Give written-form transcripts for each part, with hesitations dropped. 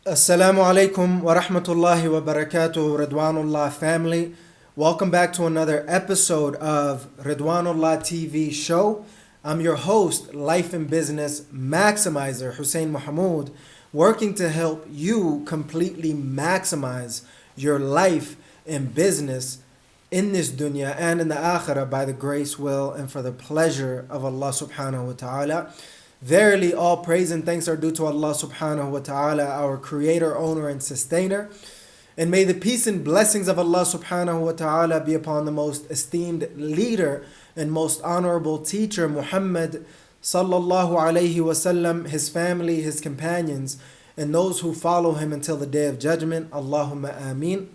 Assalamu alaikum wa rahmatullahi wa barakatuh, Ridwanullah family. Welcome back to another episode of Ridwanullah TV show. I'm your host, Life and Business Maximizer, Hussein Mohamud, working to help you completely maximize your life and business in this dunya and in the akhirah by the grace, will, and for the pleasure of Allah subhanahu wa ta'ala. Verily, all praise and thanks are due to Allah subhanahu wa ta'ala, our creator, owner, and sustainer. And may the peace and blessings of Allah subhanahu wa ta'ala be upon the most esteemed leader and most honorable teacher, Muhammad sallallahu alayhi wasallam, his family, his companions, and those who follow him until the day of judgment. Allahumma ameen.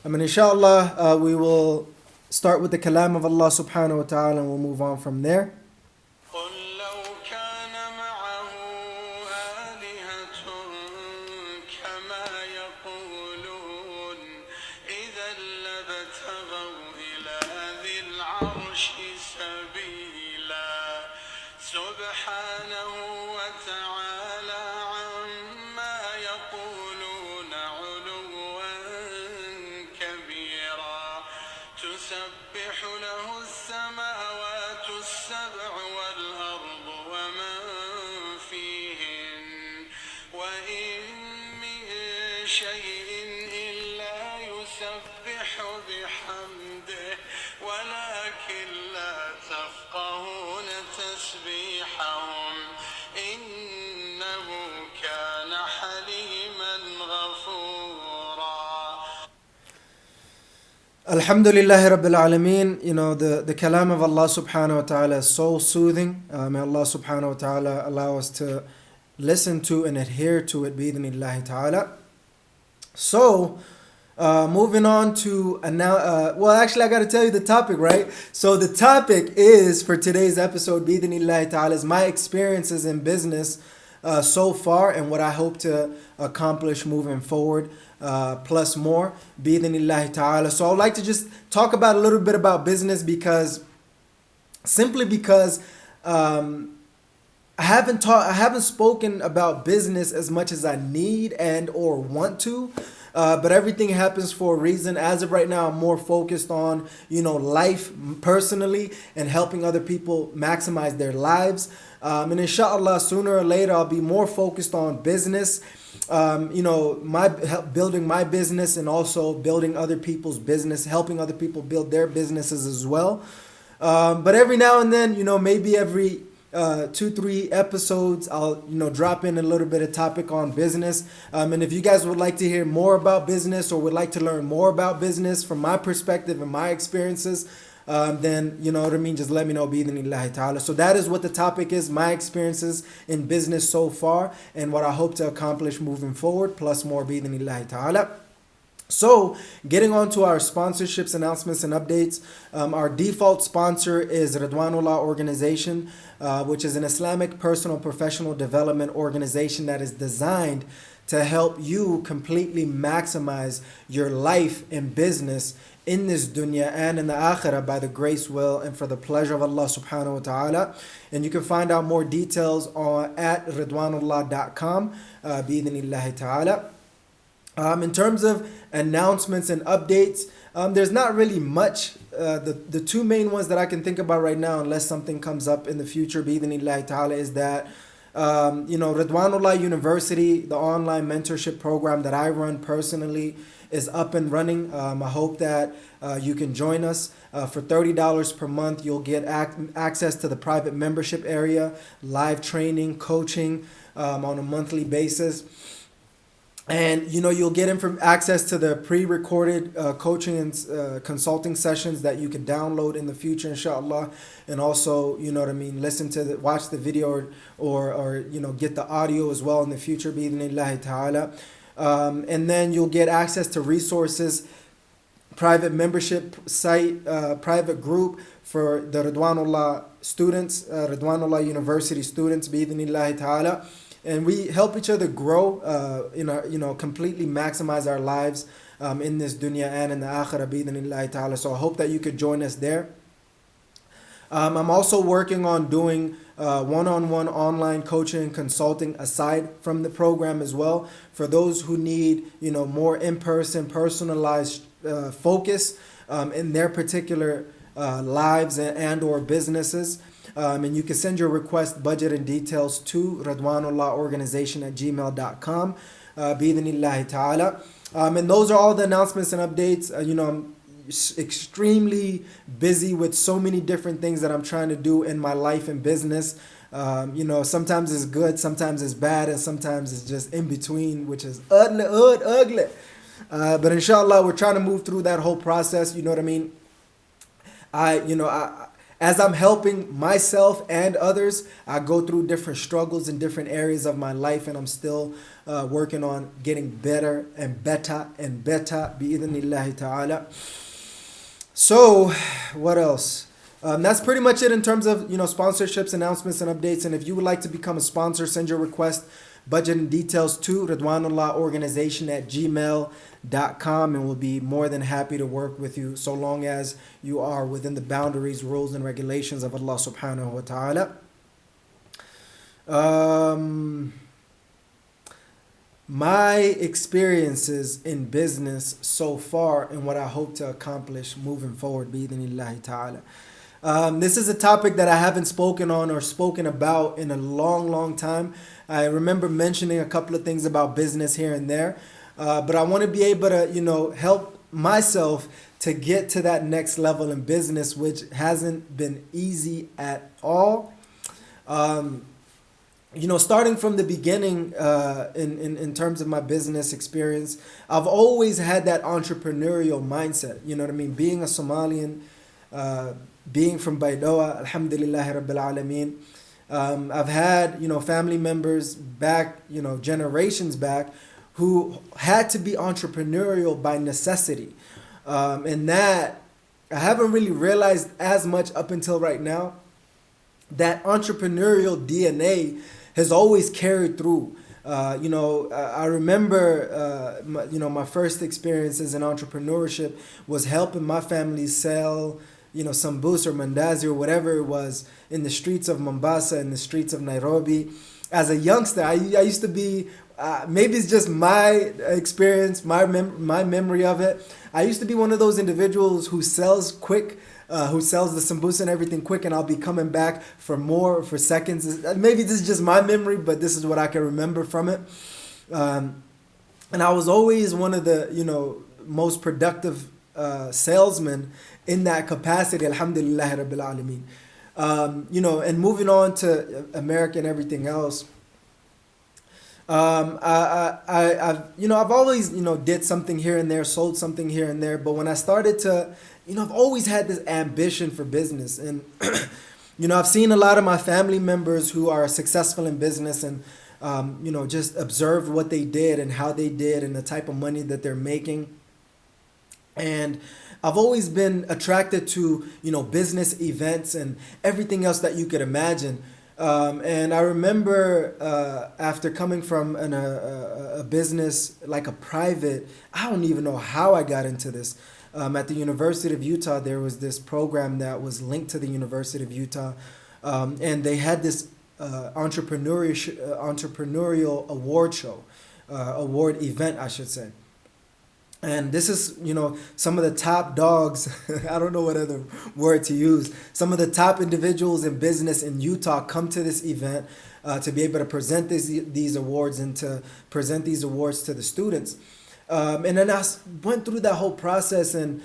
Inshallah, we will start with the kalam of Allah subhanahu wa ta'ala and we'll move on from there. تسبح له السماوات السبع والأرض ومن فيهن وإن من شيء إلا يسبح بحمده ولكن لا تفقهون تسبيحهم إنه كان حليما غفورا. Alhamdulillahi Rabbil Alameen. The kalam of Allah subhanahu wa ta'ala is so soothing. May Allah subhanahu wa ta'ala allow us to listen to and adhere to it, bi'idhnillahi ta'ala. So, moving on to actually I got to tell you the topic, right? So the topic is, for today's episode, bi'idhnillahi ta'ala, is my experiences in business so far and what I hope to accomplish moving forward, plus more, bi'idhnillahi ta'ala. So I'd like to just talk about a little bit about business simply because I haven't spoken about business as much as I need and or want to. But everything happens for a reason. As of right now, I'm more focused on, life personally and helping other people maximize their lives. And inshallah, sooner or later, I'll be more focused on business, building my business and also building other people's business, helping other people build their businesses as well. But every now and then, maybe every 2-3 episodes, I'll drop in a little bit of topic on business, and if you guys would like to hear more about business or would like to learn more about business from my perspective and my experiences, then just let me know, bi'idhnillahi ta'ala. So that is what the topic is: my experiences in business so far and what I hope to accomplish moving forward, plus more, bi'idhnillahi ta'ala. So, getting on to our sponsorships, announcements, and updates. Our default sponsor is Ridwanullah Organization, which is an Islamic personal professional development organization that is designed to help you completely maximize your life and business in this dunya and in the akhirah by the grace, will, and for the pleasure of Allah subhanahu wa ta'ala. And you can find out more details at ridwanullah.com, bi'idhnillahi ta'ala. In terms of announcements and updates, there's not really much. The two main ones that I can think about right now, unless something comes up in the future, bi'idhnillahi ta'ala, is that Ridwanullah University, the online mentorship program that I run personally, is up and running. I hope that you can join us. For $30 per month, you'll get access to the private membership area, live training, coaching on a monthly basis. And you'll get access to the pre-recorded coaching and consulting sessions that you can download in the future, inshallah, and also listen to watch the video or get the audio as well in the future, bi'idhnillahi ta'ala. And then you'll get access to resources, private membership site, private group for the Ridwanullah students, Ridwanullah University students, bi'idhnillahi ta'ala. And we help each other grow, completely maximize our lives in this dunya and in the akhirah, bi'idhnillahi ta'ala. So I hope that you could join us there. I'm also working on doing one-on-one online coaching and consulting aside from the program as well. For those who need, more in-person, personalized focus in their particular lives and or businesses. And you can send your request, budget, and details to ridwanullahorganization@gmail.com. Bi-idhnillahi ta'ala. And those are all the announcements and updates. I'm extremely busy with so many different things that I'm trying to do in my life and business. Sometimes it's good, sometimes it's bad, and sometimes it's just in between, which is ugly. But inshallah, we're trying to move through that whole process. You know what I mean? As I'm helping myself and others, I go through different struggles in different areas of my life, and I'm still working on getting better and better and better, bi-idhnillahi ta'ala. So, what else? That's pretty much it in terms of, sponsorships, announcements, and updates. And if you would like to become a sponsor, send your request, budget, and details to ridwanullahorganization@gmail.com, and we'll be more than happy to work with you so long as you are within the boundaries, rules, and regulations of Allah subhanahu wa ta'ala. My experiences in business so far and what I hope to accomplish moving forward, bi-idhnillahi ta'ala. This is a topic that I haven't spoken on or spoken about in a long, long time. I remember mentioning a couple of things about business here and there, but I want to be able to, help myself to get to that next level in business, which hasn't been easy at all. Starting from the beginning, in terms of my business experience, I've always had that entrepreneurial mindset. You know what I mean? Being a Somalian, being from Baidoa, alhamdulillahi rabbil alameen. I've had, family members back, generations back, who had to be entrepreneurial by necessity. And that I haven't really realized as much up until right now. That entrepreneurial DNA has always carried through. I remember, my first experiences in entrepreneurship was helping my family sell, sambus or mandazi or whatever it was in the streets of Mombasa, in the streets of Nairobi. As a youngster, I used to be, maybe it's just my experience, my memory of it. I used to be one of those individuals who sells quick, who sells the sambusa and everything quick, and I'll be coming back for more, for seconds. Maybe this is just my memory, but this is what I can remember from it. And I was always one of the, most productive salesmen in that capacity, alhamdulillah rabbil alameen. And moving on to America and everything else. I've always, did something here and there, sold something here and there. But when I started to, I've always had this ambition for business. And, I've seen a lot of my family members who are successful in business and, just observed what they did and how they did and the type of money that they're making. And I've always been attracted to, business events and everything else that you could imagine. And I remember after coming from a business, like a private, I don't even know how I got into this. At the University of Utah, there was this program that was linked to the University of Utah. And they had this entrepreneurial award event, I should say. And this is, some of the top dogs, I don't know what other word to use. Some of the top individuals in business in Utah come to this event to be able to present these awards and to present these awards to the students. And then I went through that whole process and,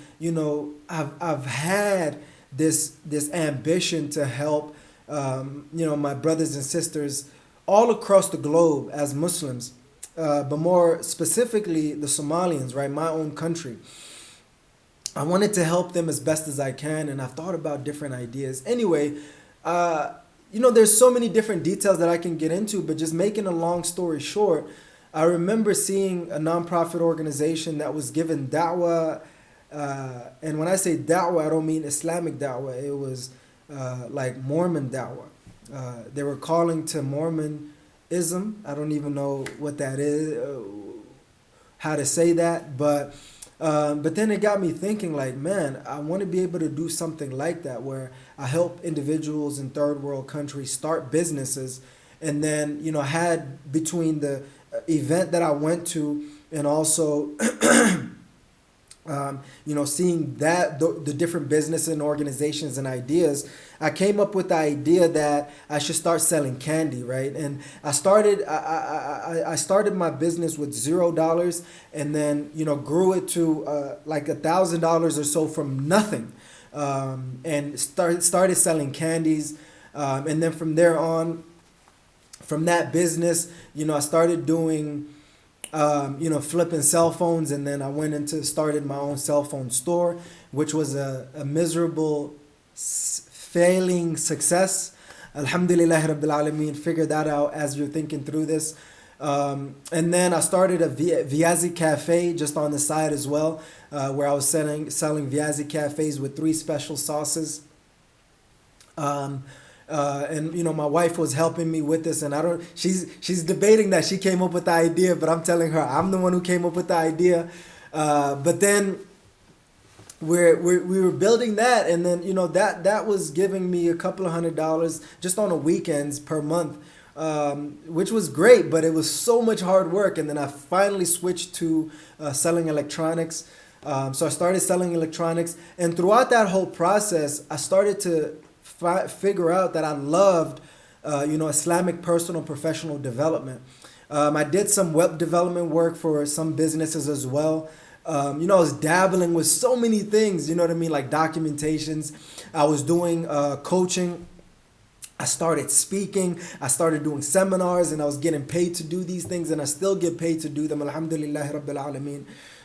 I've had this ambition to help, my brothers and sisters all across the globe as Muslims. But more specifically, the Somalians, right? My own country. I wanted to help them as best as I can, and I've thought about different ideas. Anyway, there's so many different details that I can get into, but just making a long story short, I remember seeing a nonprofit organization that was given da'wah, and when I say da'wah, I don't mean Islamic da'wah. It was like Mormon da'wah. They were calling to Mormonism. I don't even know what that is, how to say that, but But then it got me thinking, like, man, I want to be able to do something like that where I help individuals in third world countries start businesses. And then, I had between the event that I went to and also seeing that the different business and organizations and ideas, I came up with the idea that I should start selling candy, right? And I started my business with $0, and then grew it to like $1,000 or so from nothing, and started selling candies, and then from there on, from that business, I started doing flipping cell phones, and then I went into started my own cell phone store, which was a miserable failing success. Alhamdulillah Rabbil Alameen, figure that out as you're thinking through this. And then I started a Viazi Cafe just on the side as well, where I was selling Viazi Cafes with 3 special sauces. And my wife was helping me with this, and she's debating that she came up with the idea, but I'm telling her I'm the one who came up with the idea. But then we were building that, and then that was giving me a couple of $100 just on the weekends per month, which was great, but it was so much hard work. And then I finally switched to selling electronics. So I started selling electronics, and throughout that whole process, I started to figure out that I loved, Islamic personal professional development. I did some web development work for some businesses as well. I was dabbling with so many things, like documentations. I was doing coaching. I started speaking. I started doing seminars, and I was getting paid to do these things, and I still get paid to do them. Alhamdulillah Rabbil Alameen.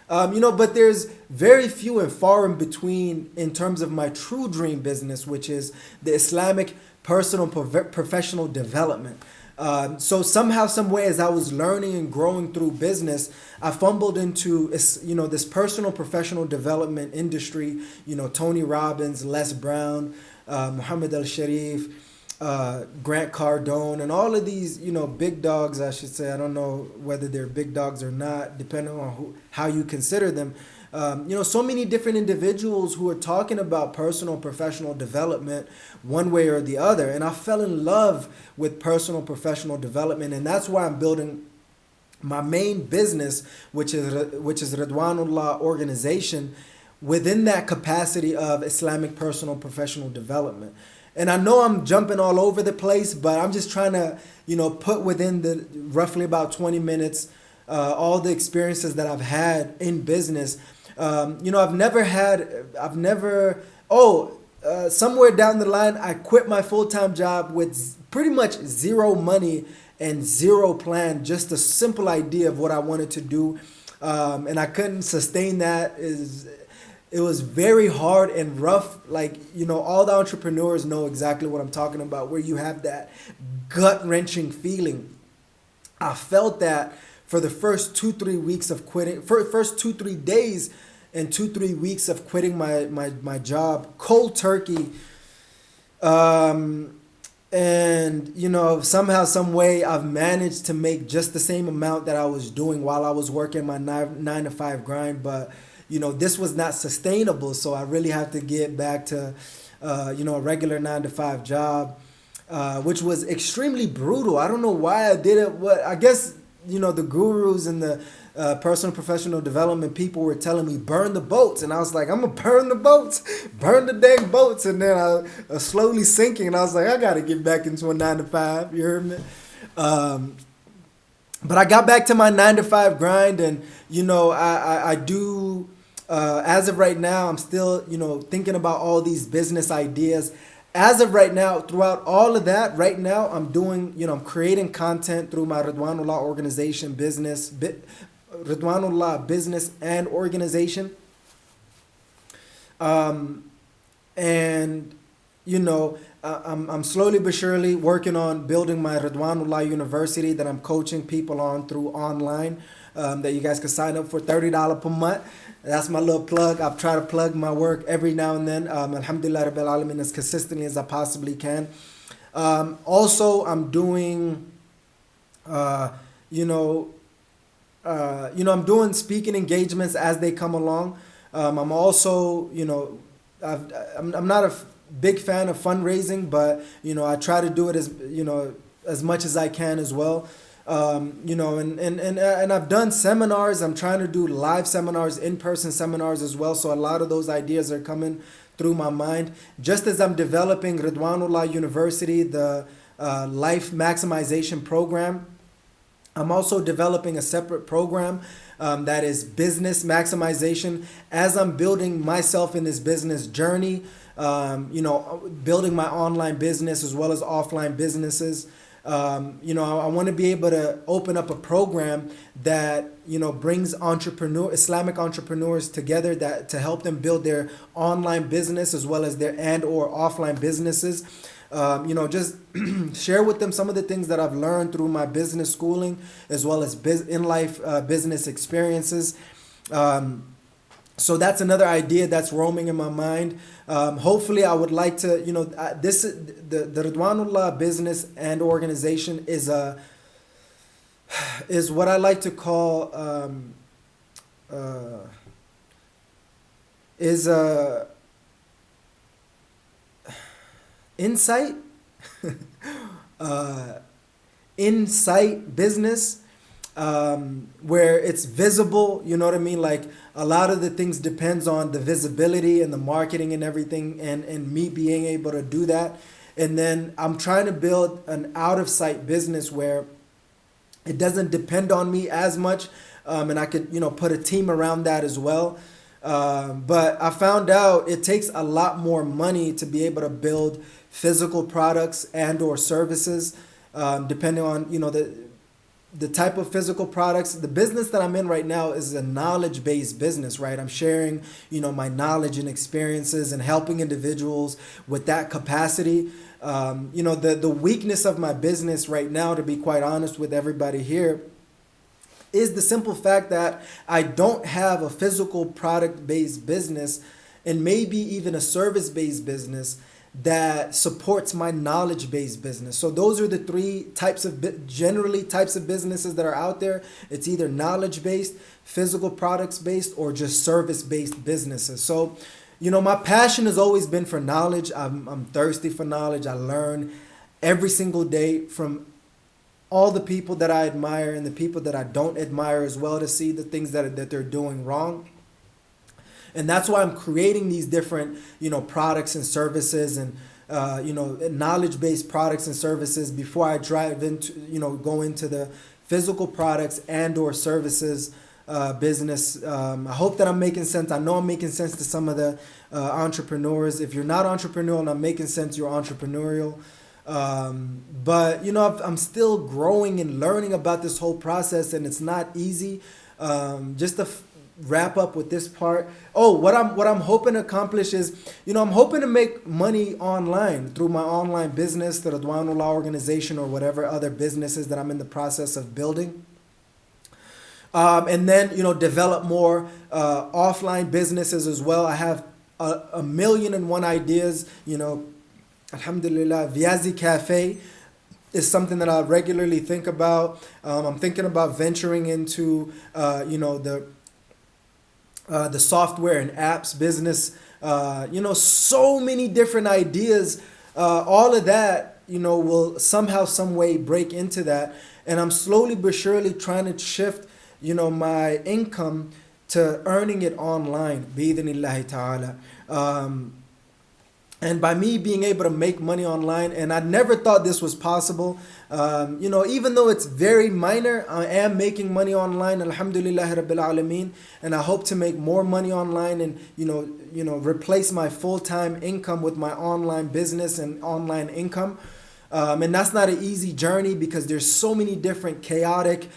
But there's very few and far in between in terms of my true dream business, which is the Islamic personal professional development. So somehow, some way, as I was learning and growing through business, I fumbled into, this personal professional development industry. Tony Robbins, Les Brown, Muhammad Al-Sharif, Grant Cardone, and all of these, big dogs, I should say. I don't know whether they're big dogs or not, depending on how you consider them. So many different individuals who are talking about personal professional development one way or the other. And I fell in love with personal professional development. And that's why I'm building my main business, which is Ridwanullah organization, within that capacity of Islamic personal professional development. And I know I'm jumping all over the place, but I'm just trying to, put within the roughly about 20 minutes all the experiences that I've had in business. Somewhere down the line, I quit my full-time job with pretty much zero money and zero plan, just a simple idea of what I wanted to do. And I couldn't sustain that. It was very hard and rough. All the entrepreneurs know exactly what I'm talking about, where you have that gut-wrenching feeling. I felt that for the first 2-3 weeks of quitting, first 2-3 days and 2-3 weeks of quitting my job, cold turkey. And, somehow, some way, I've managed to make just the same amount that I was doing while I was working my 9-to-5 grind. But this was not sustainable, so I really have to get back to, a regular 9-to-5 job, which was extremely brutal. I don't know why I did it. I guess, the gurus and the personal professional development people were telling me, burn the boats. And I was like, I'm going to burn the boats, burn the dang boats. And then I was slowly sinking, and I was like, I got to get back into a 9-to-5. You heard me? But I got back to my 9-to-5 grind, and, I do... as of right now, I'm still, thinking about all these business ideas. As of right now, throughout all of that, right now, I'm doing, I'm creating content through my Ridwanullah organization Ridwanullah business and organization. And, I'm slowly but surely working on building my Ridwanullah University that I'm coaching people on through online, that you guys can sign up for $30 per month. That's my little plug. I've tried to plug my work every now and then. Alhamdulillah Rabbil Alameen, as consistently as I possibly can. Also, I'm doing, I'm doing speaking engagements as they come along. I'm also, I'm not a big fan of fundraising, but I try to do it as much as I can as well. And I've done seminars. I'm trying to do live seminars, in-person seminars as well. So a lot of those ideas are coming through my mind. Just as I'm developing Ridwanullah University, the life maximization program, I'm also developing a separate program that is business maximization. As I'm building myself in this business journey, building my online business as well as offline businesses. I want to be able to open up a program that brings Islamic entrepreneurs together that to help them build their online business as well as their and or offline businesses. Just share with them some of the things that I've learned through my business schooling as well as in life business experiences. So that's another idea that's roaming in my mind. Hopefully, I would like to, the Ridwanullah business and organization is what I like to call is a insight insight business, where it's visible. You know what I mean? Like a lot of the things depends on the visibility and the marketing and everything, and me being able to do that. And then I'm trying to build an out of sight business where it doesn't depend on me as much, and I could put a team around that as well. But I found out it takes a lot more money to be able to build physical products and or services, depending on the type of physical products. The business that I'm in right now is a knowledge-based business, right? I'm sharing, my knowledge and experiences and helping individuals with that capacity. The weakness of my business right now, to be quite honest with everybody here, is the simple fact that I don't have a physical product-based business and maybe even a service-based business that supports my knowledge-based business. So those are the three types of businesses that are out there. It's either knowledge-based, physical products-based, or just service-based businesses. So, my passion has always been for knowledge. I'm thirsty for knowledge. I learn every single day from all the people that I admire and the people that I don't admire as well, to see the things that they're doing wrong. And that's why I'm creating these different, products and services and, knowledge-based products and services before I drive into, go into the physical products and or services business. I hope that I'm making sense. I know I'm making sense to some of the entrepreneurs. If you're not entrepreneurial and I'm making sense, you're entrepreneurial. But I'm still growing and learning about this whole process, and it's not easy. Just to wrap up with this part. What I'm hoping to accomplish is, I'm hoping to make money online through my online business, the Ridwanullah organization, or whatever other businesses that I'm in the process of building. And then, develop more offline businesses as well. I have a million and one ideas. Alhamdulillah, Viazi Cafe is something that I regularly think about. I'm thinking about venturing into, the software and apps business. So many different ideas. All of that, will somehow, some way break into that. And I'm slowly but surely trying to shift, my income to earning it online, bi-idhnillahi ta'ala. And by me being able to make money online, and I never thought this was possible, even though it's very minor, I am making money online, alhamdulillah rabbil alameen, and I hope to make more money online and, replace my full-time income with my online business and online income. And that's not an easy journey because there's so many different chaotic,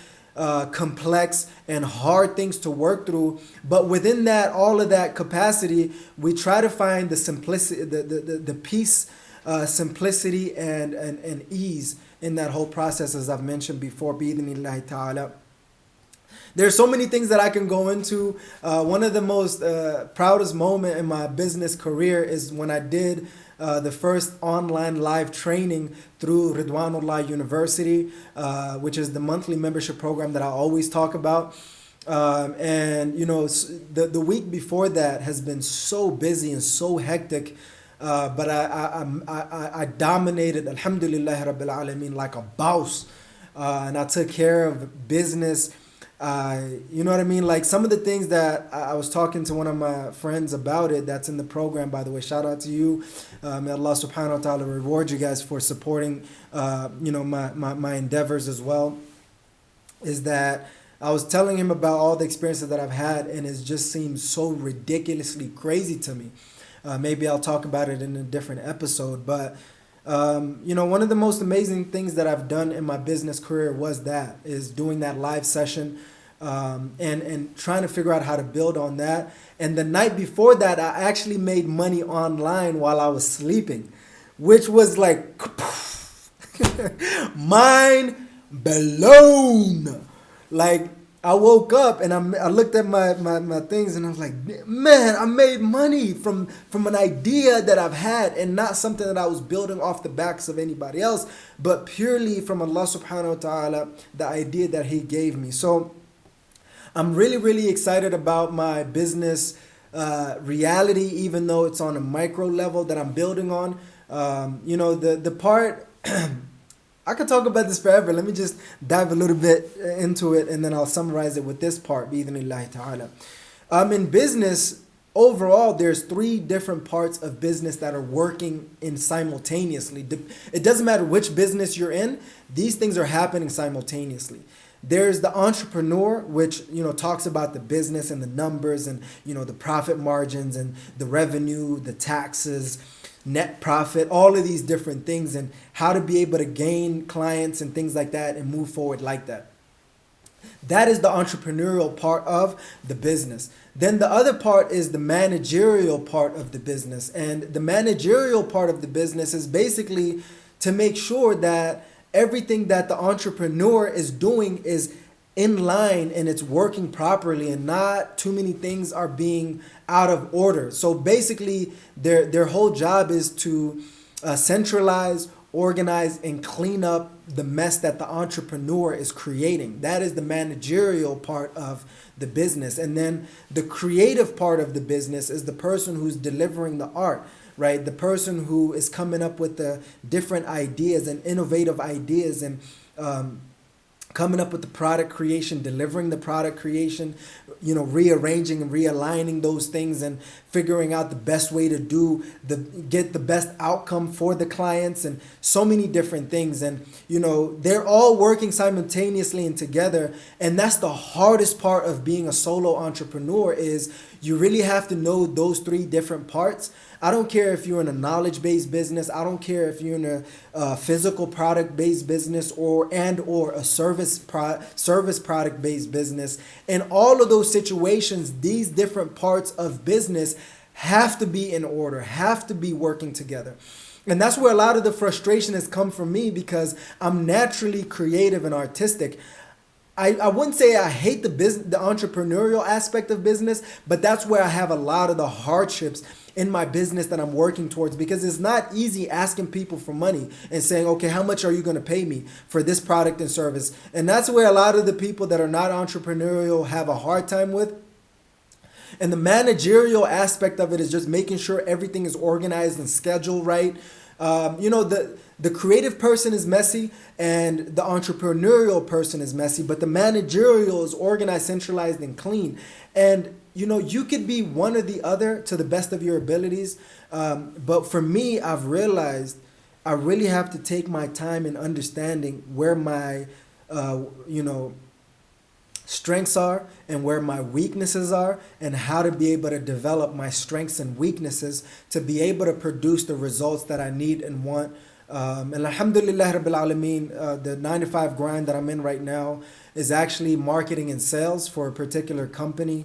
complex and hard things to work through, but within that, all of that capacity, we try to find the simplicity, the peace, simplicity and ease in that whole process, as I've mentioned before, bi-idhnillahi ta'ala. There's so many things that I can go into. One of the most proudest moment in my business career is when I did the first online live training through Ridwanullah University, which is the monthly membership program that I always talk about. And you know, the week before that has been so busy and so hectic, but I dominated, alhamdulillah rabbil alameen, like a boss, and I took care of business. You know what I mean? Like some of the things that I was talking to one of my friends about it, that's in the program, by the way. Shout out to you. May Allah subhanahu wa ta'ala reward you guys for supporting, you know, my endeavors as well. Is that I was telling him about all the experiences that I've had, and it just seems so ridiculously crazy to me. Maybe I'll talk about it in a different episode, but you know, one of the most amazing things that I've done in my business career is doing that live session, and trying to figure out how to build on that. And the night before that, I actually made money online while I was sleeping, which was like mind blown. Like I woke up and I looked at my things and I was like, man, I made money from an idea that I've had, and not something that I was building off the backs of anybody else, but purely from Allah subhanahu wa ta'ala, the idea that He gave me. So I'm really, really excited about my business reality, even though it's on a micro level that I'm building on. You know, the part I could talk about this forever. Let me just dive a little bit into it, and then I'll summarize it with this part, bi'idhnillahi ta'ala. In business, overall, there's 3 different parts of business that are working in simultaneously. It doesn't matter which business you're in, these things are happening simultaneously. There's the entrepreneur, which, you know, talks about the business and the numbers and, you know, the profit margins and the revenue, the taxes, net profit, all of these different things, and how to be able to gain clients and things like that and move forward like that. That is the entrepreneurial part of the business. Then the other part is the managerial part of the business. And the managerial part of the business is basically to make sure that everything that the entrepreneur is doing is in line and it's working properly, and not too many things are being out of order. So basically their whole job is to centralize, organize, and clean up the mess that the entrepreneur is creating. That is the managerial part of the business. And then the creative part of the business is the person who's delivering the art, right? The person who is coming up with the different ideas and innovative ideas, and coming up with the product creation, delivering the product creation, you know, rearranging and realigning those things and figuring out the best way to get the best outcome for the clients, and so many different things. And, you know, they're all working simultaneously and together. And that's the hardest part of being a solo entrepreneur, is you really have to know those 3 different parts. I don't care if you're in a knowledge-based business. I don't care if you're in a physical product-based business or a service product-based business. In all of those situations, these different parts of business have to be in order, have to be working together. And that's where a lot of the frustration has come from me, because I'm naturally creative and artistic. I wouldn't say I hate the entrepreneurial aspect of business, but that's where I have a lot of the hardships in my business that I'm working towards, because it's not easy asking people for money and saying, okay, how much are you going to pay me for this product and service? And that's where a lot of the people that are not entrepreneurial have a hard time with. And the managerial aspect of it is just making sure everything is organized and scheduled right. You know, the creative person is messy and the entrepreneurial person is messy, but the managerial is organized, centralized, and clean. And, you know, you could be one or the other to the best of your abilities. But for me, I've realized I really have to take my time in understanding where my, you know, strengths are and where my weaknesses are, and how to be able to develop my strengths and weaknesses to be able to produce the results that I need and want. And alhamdulillah rabbil alameen, the 9 to 5 grind that I'm in right now is actually marketing and sales for a particular company.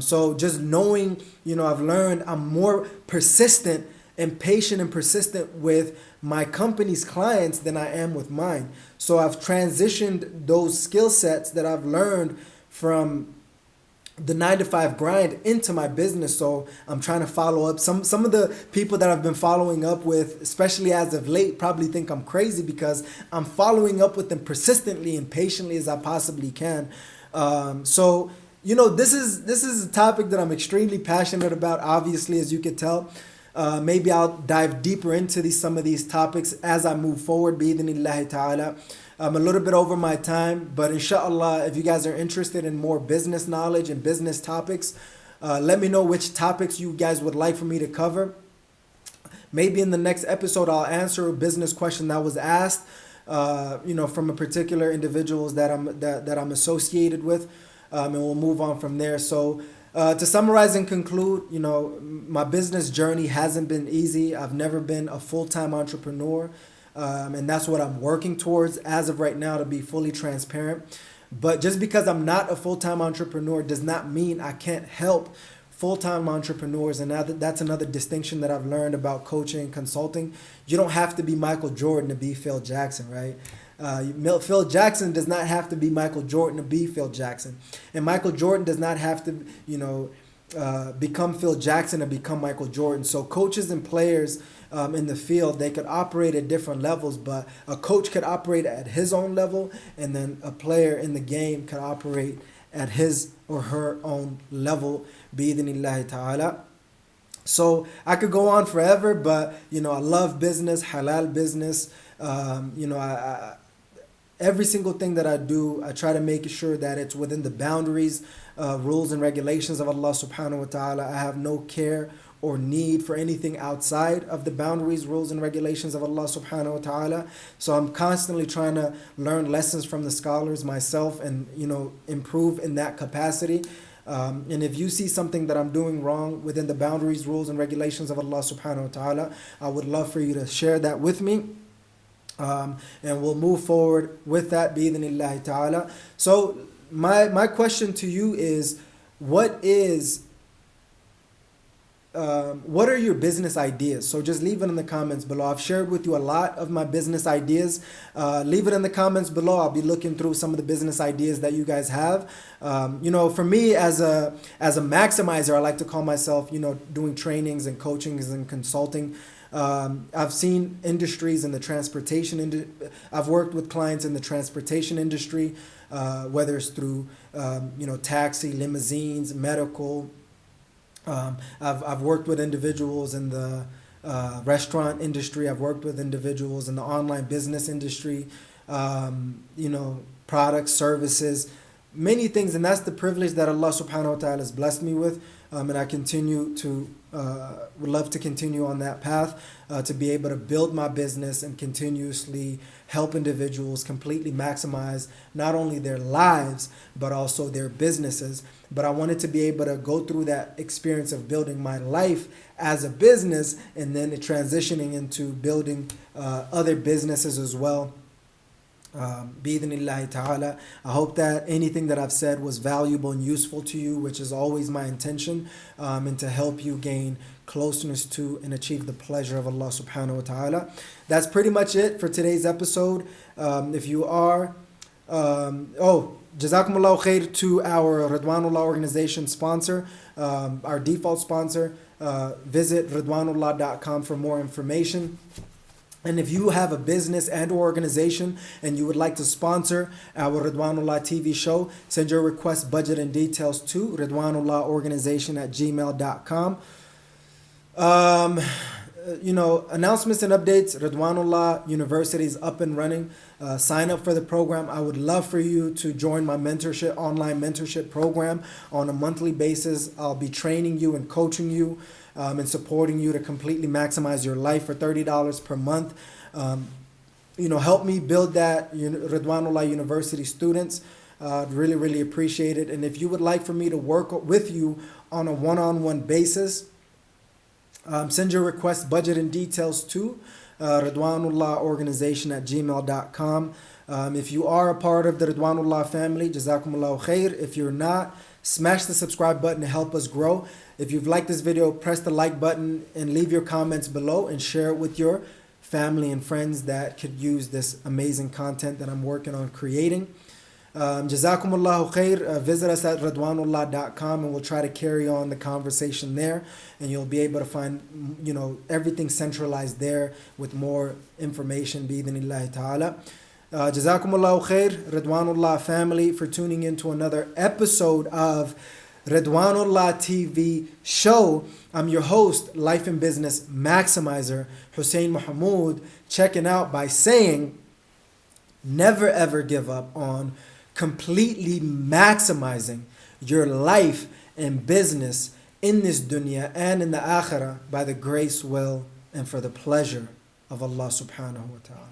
So just knowing, you know, I've learned I'm more persistent and patient and persistent with my company's clients than I am with mine. So I've transitioned those skill sets that I've learned from the 9 to 5 grind into my business. So I'm trying to follow up. Some of the people that I've been following up with, especially as of late, probably think I'm crazy because I'm following up with them persistently and patiently as I possibly can. So this is a topic that I'm extremely passionate about. Obviously, as you could tell. Maybe I'll dive deeper into some of these topics as I move forward, bi'idhnillahi ta'ala. I'm a little bit over my time, but inshallah, if you guys are interested in more business knowledge and business topics, let me know which topics you guys would like for me to cover. Maybe in the next episode, I'll answer a business question that was asked, from a particular individuals that I'm associated with, and we'll move on from there. So, to summarize and conclude, my business journey hasn't been easy. I've never been a full-time entrepreneur. And that's what I'm working towards as of right now, to be fully transparent. But just because I'm not a full-time entrepreneur does not mean I can't help full-time entrepreneurs. And that's another distinction that I've learned about coaching and consulting. You don't have to be Michael Jordan to be Phil Jackson, right? Phil Jackson does not have to be Michael Jordan to be Phil Jackson. And Michael Jordan does not have to, become Phil Jackson to become Michael Jordan. So coaches and players in the field, they could operate at different levels, but a coach could operate at his own level, and then a player in the game could operate at his or her own level, bi'idhnillahi ta'ala. So I could go on forever, but I love business, halal business. Every single thing that I do, I try to make sure that it's within the boundaries, rules and regulations of Allah subhanahu wa ta'ala. I have no care or need for anything outside of the boundaries, rules and regulations of Allah subhanahu wa ta'ala. So I'm constantly trying to learn lessons from the scholars myself and, improve in that capacity. And if you see something that I'm doing wrong within the boundaries, rules and regulations of Allah subhanahu wa ta'ala, I would love for you to share that with me. And we'll move forward with that, bi'idhnillahi ta'ala. So my question to you is, what are your business ideas? So just leave it in the comments below. I've shared with you a lot of my business ideas. Leave it in the comments below. I'll be looking through some of the business ideas that you guys have. For me as a maximizer, I like to call myself, doing trainings and coachings and consulting. I've seen industries in the transportation I've worked with clients in the transportation industry, whether it's through taxi, limousines, medical. I've worked with individuals in the restaurant industry. I've worked with individuals in the online business industry, products, services, many things. And that's the privilege that Allah subhanahu wa ta'ala has blessed me with. And I would love to continue on that path, to be able to build my business and continuously help individuals completely maximize not only their lives, but also their businesses. But I wanted to be able to go through that experience of building my life as a business and then transitioning into building other businesses as well. Bi'idhnillahi ta'ala. I hope that anything that I've said was valuable and useful to you, which is always my intention, and to help you gain closeness to and achieve the pleasure of Allah subhanahu wa ta'ala. That's pretty much it for today's episode. If you are, Jazakumullahu khair to our Ridwanullah organization sponsor, our default sponsor. Visit Ridwanullah.com for more information. And if you have a business and or organization and you would like to sponsor our Ridwanullah TV show, send your request, budget, and details to ridwanullahorganization@gmail.com. Announcements and updates. Ridwanullah University is up and running. Sign up for the program. I would love for you to join my online mentorship program on a monthly basis. I'll be training you and coaching you and supporting you to completely maximize your life for $30 per month. Help me build that, Ridwanullah University students. I'd really, really appreciate it. And if you would like for me to work with you on a one-on-one basis, send your request, budget, and details to Ridwanullahorganization@gmail.com. If you are a part of the Ridwanullah family, Jazakumullahu khair. If you're not, smash the subscribe button to help us grow. If you've liked this video, press the like button and leave your comments below and share it with your family and friends that could use this amazing content that I'm working on creating. Jazakumullahu khair. Visit us at ridwanullah.com and we'll try to carry on the conversation there. And you'll be able to find, everything centralized there with more information, bi-idhnillahi ta'ala. Jazakumullahu khair, Ridwanullah family, for tuning in to another episode of Ridwanullah TV show. I'm your host, Life and Business Maximizer, Hussein Mohamud, checking out by saying, never ever give up on completely maximizing your life and business in this dunya and in the akhirah by the grace, will, and for the pleasure of Allah subhanahu wa ta'ala.